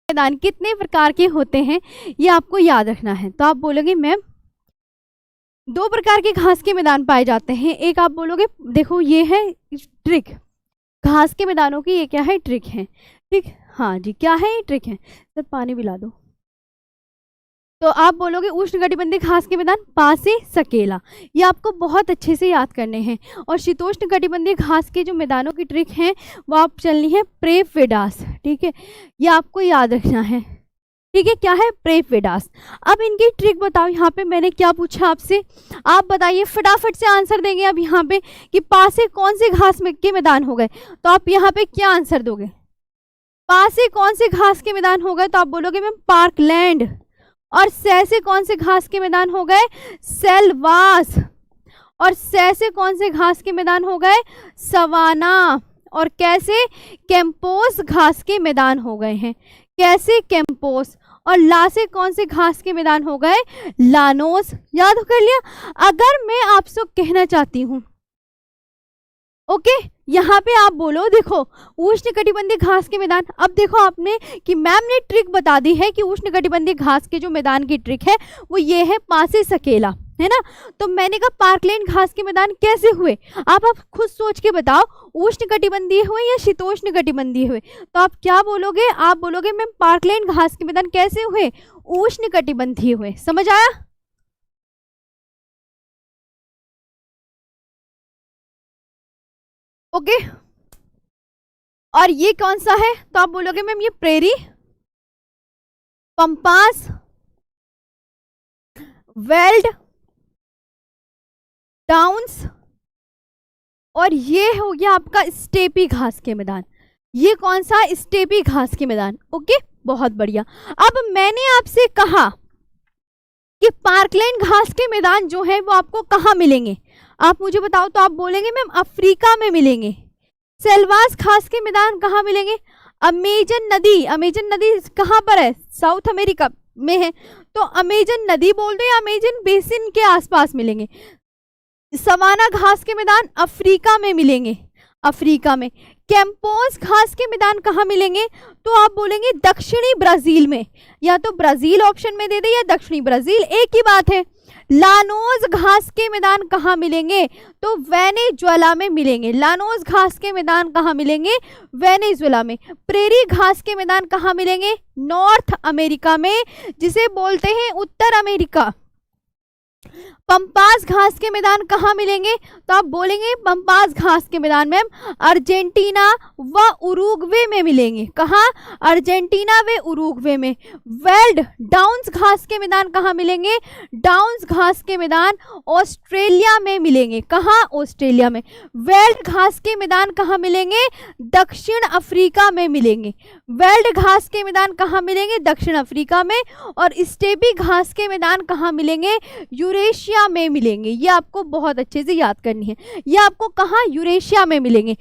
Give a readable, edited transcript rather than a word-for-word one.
मैदान कितने प्रकार के होते हैं ये आपको याद रखना है। तो आप बोलोगे मैम 2 प्रकार के घास के मैदान पाए जाते हैं। एक आप बोलोगे देखो ये है ट्रिक, घास के मैदानों की ये क्या है, ट्रिक है। ठीक, हाँ जी, क्या है ये, ट्रिक है। सर पानी पिला दो। तो आप बोलोगे उष्णकटिबंधीय घास के मैदान पा से सकेला, ये आपको बहुत अच्छे से याद करने हैं। और शीतोष्ण कटिबंधीय घास के जो मैदानों की ट्रिक है वो आप चलनी है प्रेफवेडास। ठीक है, ये आपको याद रखना है। ठीक है, क्या है, प्रेफवेडास। अब इनकी ट्रिक बताओ। यहाँ पे मैंने क्या पूछा आपसे, आप बताइए, फटाफट से आंसर देंगे अब यहाँ पे कि पा से कौन से घास के मैदान हो गए। तो आप यहाँ पे क्या आंसर दोगे, पा से कौन से घास के मैदान हो गए। तो आप बोलोगे मैम पार्कलैंड। और सै से कौन से घास के मैदान हो गए, सेलवास। और सै से कौन से घास के मैदान हो गए, सवाना। और कैसे, कैंपोस घास के मैदान हो गए हैं, कैसे, कैंपोस। और ला से कौन से घास के मैदान हो गए, लानोस। याद कर लिया। अगर मैं आपसे कहना चाहती हूं, ओके, यहाँ पे आप बोलो देखो उष्णकटिबंधीय घास के मैदान। अब देखो आपने कि मैम ने ट्रिक बता दी है कि उष्णकटिबंधीय घास के जो मैदान की ट्रिक है वो ये है पा से सकेला, है ना। तो मैंने कहा पार्कलैंड घास के मैदान कैसे हुए, आप खुद सोच के बताओ, उष्णकटिबंधीय हुए या शीतोष्ण कटिबंधीय हुए। तो आप क्या बोलोगे, आप बोलोगे मैम पार्कलैंड घास के मैदान कैसे हुए, उष्णकटिबंधीय हुए। समझ आया। ओके, और ये कौन सा है, तो आप बोलोगे मैम ये प्रेरी, पंपास, वेल्ड, डाउन्स, और ये हो गया आपका स्टेपी घास के मैदान। ये कौन सा, स्टेपी घास के मैदान। ओके, बहुत बढ़िया। अब मैंने आपसे कहा कि पार्कलैंड घास के मैदान जो है वो आपको कहाँ मिलेंगे, आप मुझे बताओ। तो आप बोलेंगे मैम अफ्रीका में मिलेंगे। सेलवास घास के मैदान कहाँ मिलेंगे, अमेजन नदी। अमेजन नदी कहाँ पर है, साउथ अमेरिका में है, तो अमेजन नदी बोल दो या अमेजन बेसिन के आसपास मिलेंगे। सवाना घास के मैदान अफ्रीका में मिलेंगे, अफ्रीका में। कैंपोस घास के मैदान कहाँ मिलेंगे, तो आप बोलेंगे दक्षिणी ब्राजील में। या तो ब्राजील ऑप्शन में दे दे या दक्षिणी ब्राजील, एक ही बात है। लानोस घास के मैदान कहाँ मिलेंगे, तो वेनेजुएला में मिलेंगे। लानोस घास के मैदान कहाँ मिलेंगे, वेनेजुएला में। प्रेरी घास के मैदान कहाँ मिलेंगे, नॉर्थ अमेरिका में, जिसे बोलते हैं उत्तर अमेरिका। पंपास घास के मैदान कहाँ मिलेंगे, तो आप बोलेंगे पंपास घास के मैदान मैम अर्जेंटीना व उरुग्वे में मिलेंगे। कहाँ, अर्जेंटीना व उरुग्वे में। वेल्ड डाउन्स घास के मैदान कहाँ मिलेंगे, डाउन्स घास के मैदान ऑस्ट्रेलिया में मिलेंगे। कहाँ, ऑस्ट्रेलिया में। वेल्ड घास के मैदान कहाँ मिलेंगे, दक्षिण अफ्रीका में मिलेंगे। वेल्ड घास के मैदान कहाँ मिलेंगे, दक्षिण अफ्रीका में। और स्टेपी घास के मैदान कहाँ मिलेंगे, यूरेशिया में मिलेंगे। ये आपको बहुत अच्छे से याद करनी है। ये आपको कहाँ, यूरेशिया में मिलेंगे।